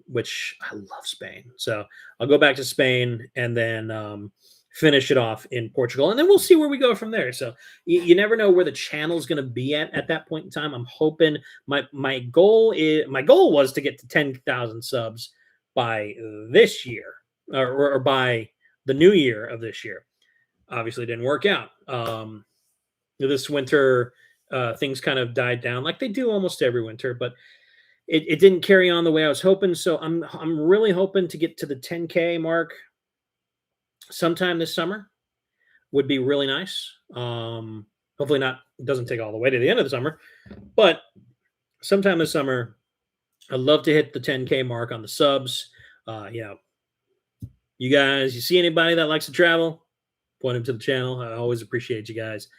which I love Spain. So I'll go back to Spain and then finish it off in Portugal, and then we'll see where we go from there. So you never know where the channel's going to be at that point in time. I'm hoping my goal was to get to 10,000 subs by this year or by the new year of this year. Obviously, it didn't work out. This winter, things kind of died down like they do almost every winter, but it didn't carry on the way I was hoping. So I'm really hoping to get to the 10K mark sometime this summer. Would be really nice. Hopefully not, it doesn't take all the way to the end of the summer, but sometime this summer, I'd love to hit the 10K mark on the subs. You guys, you see anybody that likes to travel, point them to the channel. I always appreciate you guys.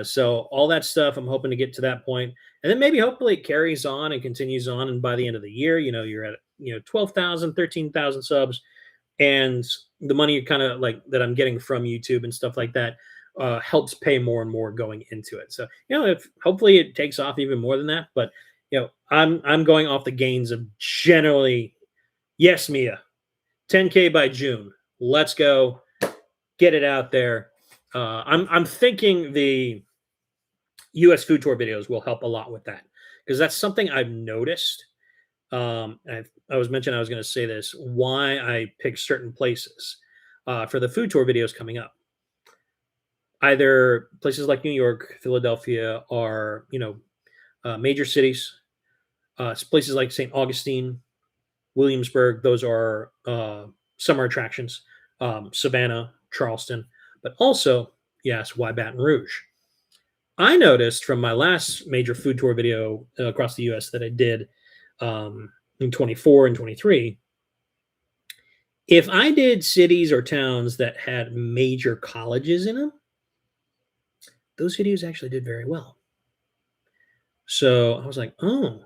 So all that stuff, I'm hoping to get to that point, and then maybe hopefully it carries on and continues on. And by the end of the year, you're at 12,000, 13,000 subs, and the money kind of like that I'm getting from YouTube and stuff like that helps pay more and more going into it. So if hopefully it takes off even more than that, but I'm going off the gains of generally, yes, Mia, 10K by June. Let's go, get it out there. I'm thinking the U.S. food tour videos will help a lot with that because that's something I've noticed. I was mentioning I was going to say this, why I pick certain places for the food tour videos coming up. Either places like New York, Philadelphia, or major cities. Places like St. Augustine, Williamsburg. Those are summer attractions. Savannah, Charleston, but also, yes, why Baton Rouge? I noticed from my last major food tour video across the U.S. that I did in 24 and 23, if I did cities or towns that had major colleges in them, those videos actually did very well. So I was like, oh,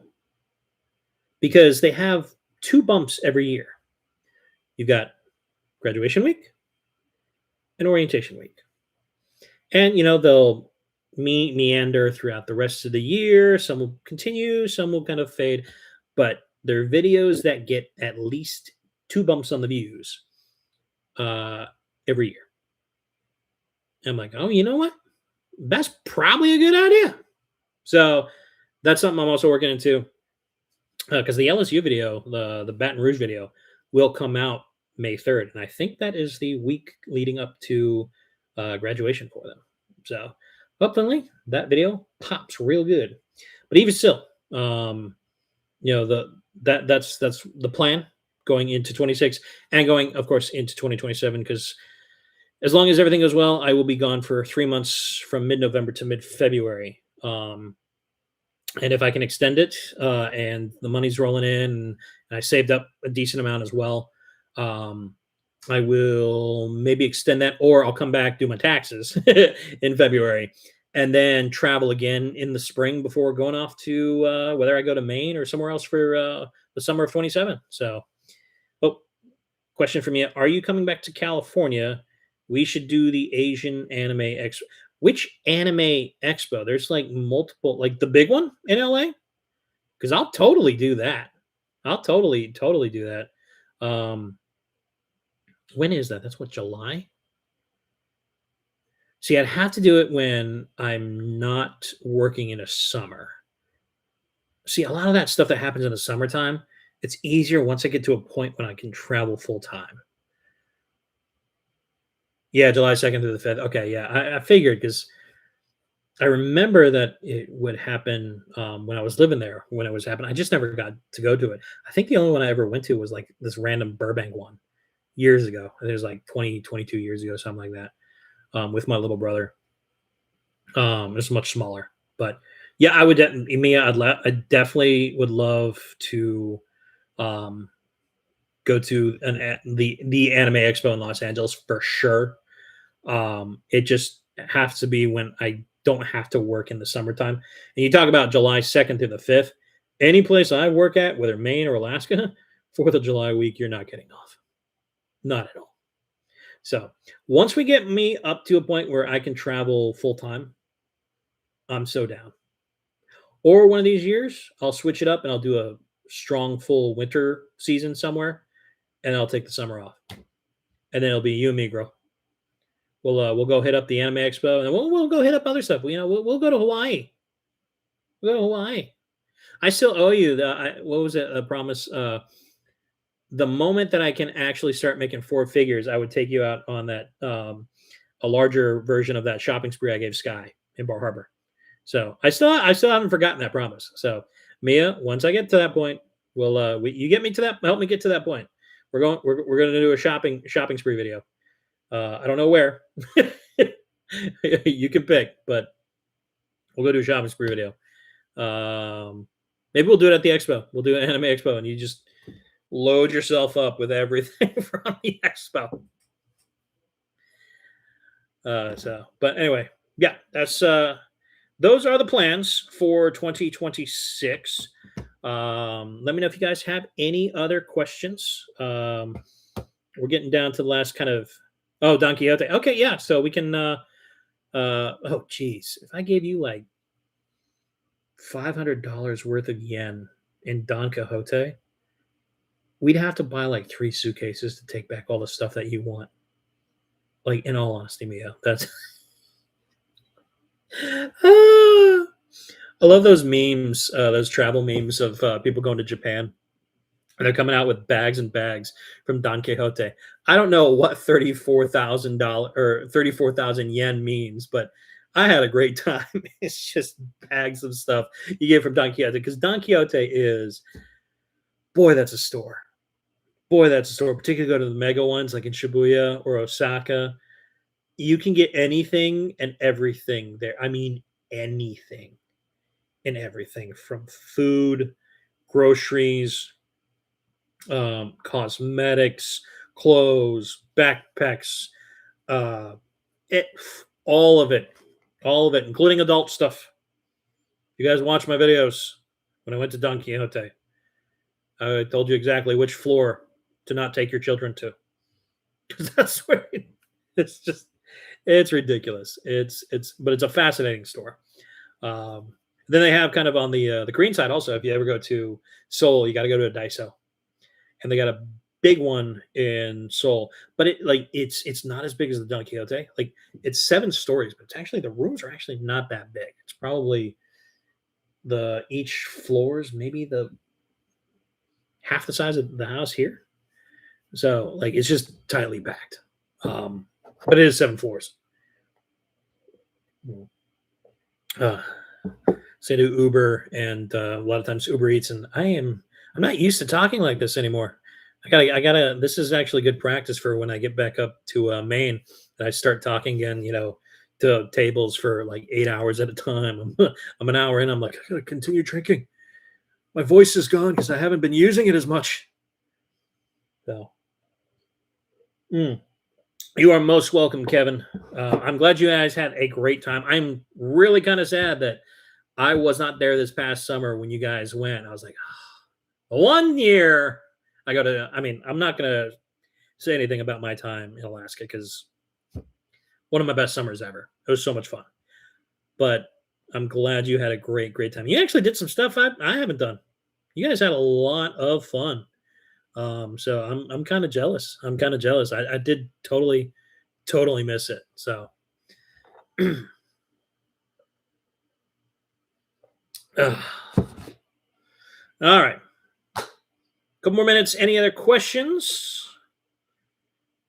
because they have 2 bumps every year. You've got graduation week and orientation week. And, they'll meander throughout the rest of the year. Some will continue, some will kind of fade, but they're videos that get at least 2 bumps on the views every year. I'm like, oh, you know what? That's probably a good idea. So that's something I'm also working into because the LSU video, the Baton Rouge video, will come out May 3rd. And I think that is the week leading up to graduation for them. So hopefully that video pops real good. But even still, that's the plan going into 26 and going, of course, into 2027. Because as long as everything goes well, I will be gone for 3 months from mid-November to mid-February. And if I can extend it, and the money's rolling in, and I saved up a decent amount as well, um, I will maybe extend that, or I'll come back, do my taxes in February, and then travel again in the spring before going off to whether I go to Maine or somewhere else for the summer of 27. So, oh, question from you: are you coming back to California? We should do the Asian Anime Expo. Which anime expo? There's like multiple, like the big one in LA. Because I'll totally do that. I'll totally do that. When is that? That's what, July? See, I'd have to do it when I'm not working in a summer. See, a lot of that stuff that happens in the summertime, it's easier once I get to a point when I can travel full time. Yeah, July 2nd through the 5th. Okay, yeah, I figured because I remember that it would happen when I was living there. When it was happening, I just never got to go to it. I think the only one I ever went to was like this random Burbank one years ago. It was like 20, 22 years ago, something like that, with my little brother. It's much smaller, but yeah, I would definitely. I definitely would love to um, go to the Anime Expo in Los Angeles for sure. It just has to be when I don't have to work in the summertime. And you talk about July 2nd through the 5th. Any place I work at, whether Maine or Alaska, 4th of July week, you're not getting off. Not at all. So once we get me up to a point where I can travel full time, I'm so down. Or one of these years, I'll switch it up and I'll do a strong full winter season somewhere, and I'll take the summer off. And then it'll be you and me, girl. We'll go hit up the Anime Expo, and we'll go hit up other stuff. We'll go to Hawaii. We'll go to Hawaii. I still owe you what was it? A promise. The moment that I can actually start making four figures, I would take you out on that a larger version of that shopping spree I gave Sky in Bar Harbor. So I still haven't forgotten that promise. So Mia, once I get to that point, you get me to that. Help me get to that point. We're going to do a shopping spree video. I don't know where. You can pick, but we'll go do a shopping spree video. Maybe we'll do it at the expo. We'll do an Anime Expo, and you just load yourself up with everything from the expo. But anyway, yeah, that's those are the plans for 2026. Let me know if you guys have any other questions. We're getting down to the last kind of. Oh, Don Quixote. Okay, yeah. So we can. Oh, geez. If I gave you like $500 worth of yen in Don Quixote, we'd have to buy like 3 suitcases to take back all the stuff that you want. Like, in all honesty, Mia, that's. I love those memes, those travel memes of people going to Japan. And they're coming out with bags and bags from Don Quixote. I don't know what $34,000 or 34,000 yen means, but I had a great time. It's just bags of stuff you get from Don Quixote, because Don Quixote is, boy, that's a store. Boy, that's a store. Particularly go to the mega ones like in Shibuya or Osaka. You can get anything and everything there. I mean, anything and everything, from food, groceries, cosmetics, clothes, backpacks, it all of it, including adult stuff. You guys watch my videos when I went to Don Quixote. I told you exactly which floor to not take your children to, because that's where it's ridiculous. But it's a fascinating store. Then they have kind of on the Korean side also. If you ever go to Seoul, you got to go to a Daiso, and they got a big one in Seoul. But it's not as big as the Don Quixote. Like, it's 7 stories, but it's actually, the rooms are actually not that big. It's probably each floors maybe the half the size of the house here. So like, it's just tightly packed. But it is 7 floors. So I do Uber, and a lot of times Uber Eats, and I'm not used to talking like this anymore. I gotta. This is actually good practice for when I get back up to Maine and I start talking again. To tables for like 8 hours at a time. I'm an hour in. I'm like, I gotta continue drinking. My voice is gone because I haven't been using it as much. So, you are most welcome, Kevin. I'm glad you guys had a great time. I'm really kind of sad that I was not there this past summer when you guys went. I was like, 1 year. I'm not going to say anything about my time in Alaska because one of my best summers ever. It was so much fun. But I'm glad you had a great, great time. You actually did some stuff I haven't done. You guys had a lot of fun. So I'm kind of jealous. I'm kind of jealous. I did totally miss it. So, all right. Couple more minutes. Any other questions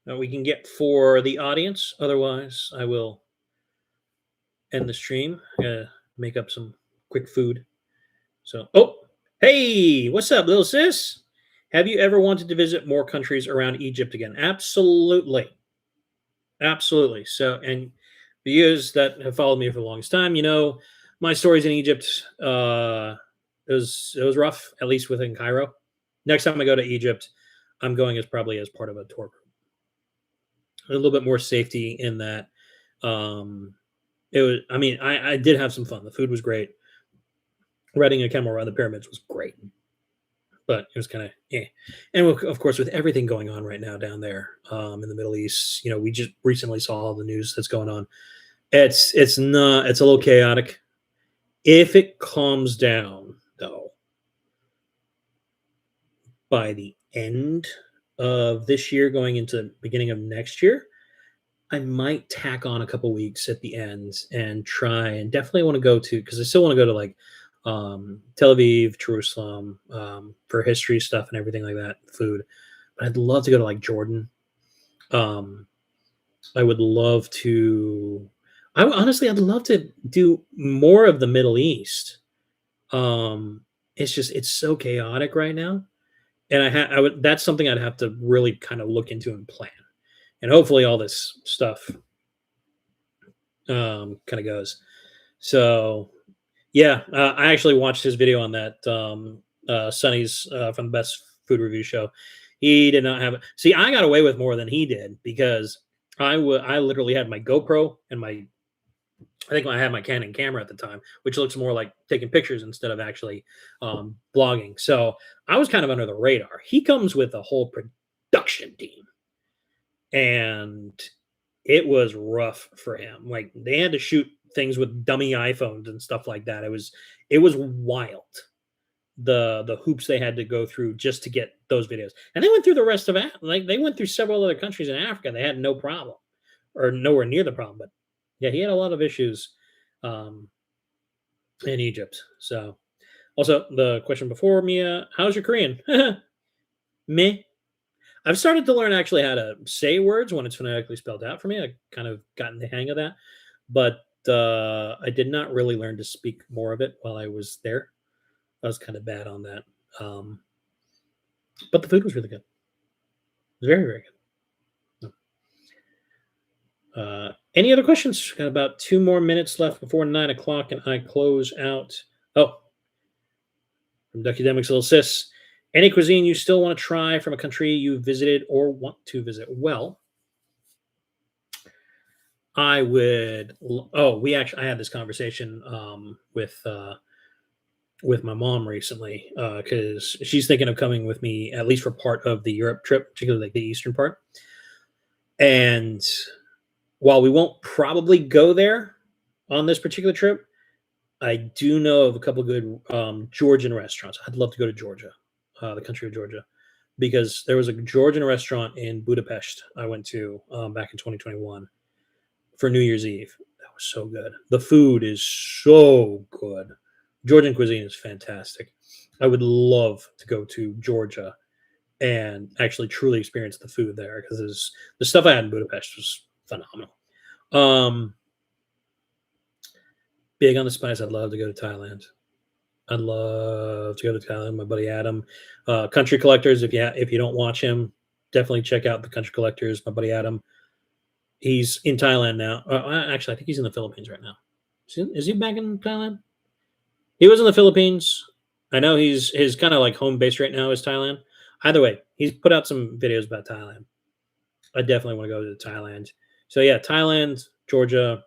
that we can get for the audience? Otherwise, I will end the stream. Make up some quick food. So, hey, what's up, little sis? Have you ever wanted to visit more countries around Egypt again? Absolutely. Absolutely. So, and for you that have followed me for the longest time, my stories in Egypt. It was rough, at least within Cairo. Next time I go to Egypt, I'm going as part of a tour group. A little bit more safety in that. It was. I mean, I did have some fun. The food was great. Riding a camel around the pyramids was great, but it was kind of And of course, with everything going on right now down there in the Middle East, we just recently saw all the news that's going on. It's a little chaotic. If it calms down, though, by the end of this year, going into the beginning of next year, I might tack on a couple weeks at the end and try. And definitely want to go to, because I still want to go to like Tel Aviv, Jerusalem, for history stuff and everything like that, food. But I'd love to go to like Jordan. I would love to. I'd love to do more of the Middle East. It's so chaotic right now, and I would. That's something I'd have to really kind of look into and plan, and hopefully all this stuff kind of goes. So yeah, I actually watched his video on that Sonny's from the Best Food Review Show. He did not have it. See, I got away with more than he did because I literally had my GoPro and I think I had my Canon camera at the time, which looks more like taking pictures instead of actually blogging. So I was kind of under the radar. He comes with a whole production team, and it was rough for him. Like they had to shoot things with dummy iPhones and stuff like that. It was wild. The hoops they had to go through just to get those videos. And they went through the rest of it. Like they went through several other countries in Africa. They had no problem or nowhere near the problem. But yeah, he had a lot of issues in Egypt. So also the question before, Mia, how's your Korean? Me. I've started to learn actually how to say words when it's phonetically spelled out for me. I kind of gotten the hang of that. But I did not really learn to speak more of it while I was there. I was kind of bad on that. But the food was really good. It was very, very good. Any other questions? Got about 2 more minutes left before 9 o'clock, and I close out. Oh, from Ducky Demic's Little Sis. Any cuisine you still want to try from a country you visited or want to visit? Well, I would. I had this conversation with my mom recently because she's thinking of coming with me at least for part of the Europe trip, particularly like the eastern part. And while we won't probably go there on this particular trip, I do know of a couple of good Georgian restaurants. I'd love to go to Georgia, the country of Georgia, because there was a Georgian restaurant in Budapest I went to back in 2021 for New Year's Eve. That was so good. The food is so good. Georgian cuisine is fantastic. I would love to go to Georgia and actually truly experience the food there because the stuff I had in Budapest was phenomenal. Big on the spice. I'd love to go to Thailand. I'd love to go to Thailand. My buddy Adam, Country Collectors. If you don't watch him, definitely check out the Country Collectors. My buddy Adam. He's in Thailand now. Actually, I think he's in the Philippines right now. Is he back in Thailand? He was in the Philippines. I know he's his kind of like home base right now is Thailand. Either way, he's put out some videos about Thailand. I definitely want to go to Thailand. So yeah, Thailand, Georgia.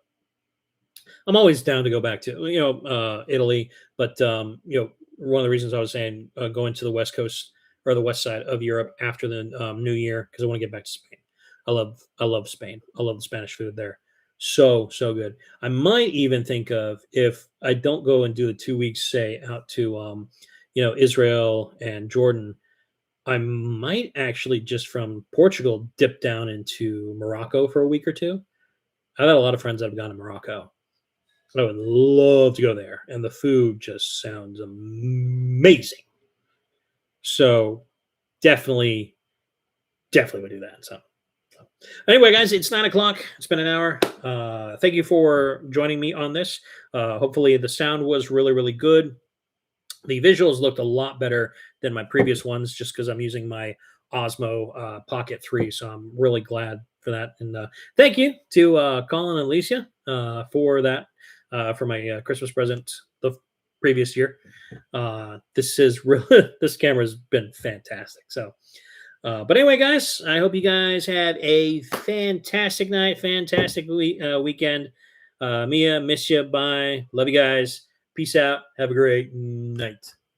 I'm always down to go back to Italy, but one of the reasons I was saying going to the west coast or the west side of Europe after the New Year because I want to get back to Spain. I love Spain. I love the Spanish food there. So good. I might even think of if I don't go and do the 2 weeks, say out to Israel and Jordan. I might actually just from Portugal dip down into Morocco for a week or two. I've had a lot of friends that have gone to Morocco. I would love to go there, and the food just sounds amazing. So definitely, definitely would do that. So anyway, guys, it's 9 o'clock. It's been an hour. Thank you for joining me on this. Hopefully, the sound was really, really good. The visuals looked a lot better than my previous ones, just because I'm using my Osmo Pocket 3. So I'm really glad for that. And thank you to Colin and Alicia for that. For my Christmas present the previous year. This is really this camera's been fantastic. So, but anyway, guys, I hope you guys have a fantastic night, fantastic weekend. Mia, miss you. Bye. Love you guys. Peace out. Have a great night.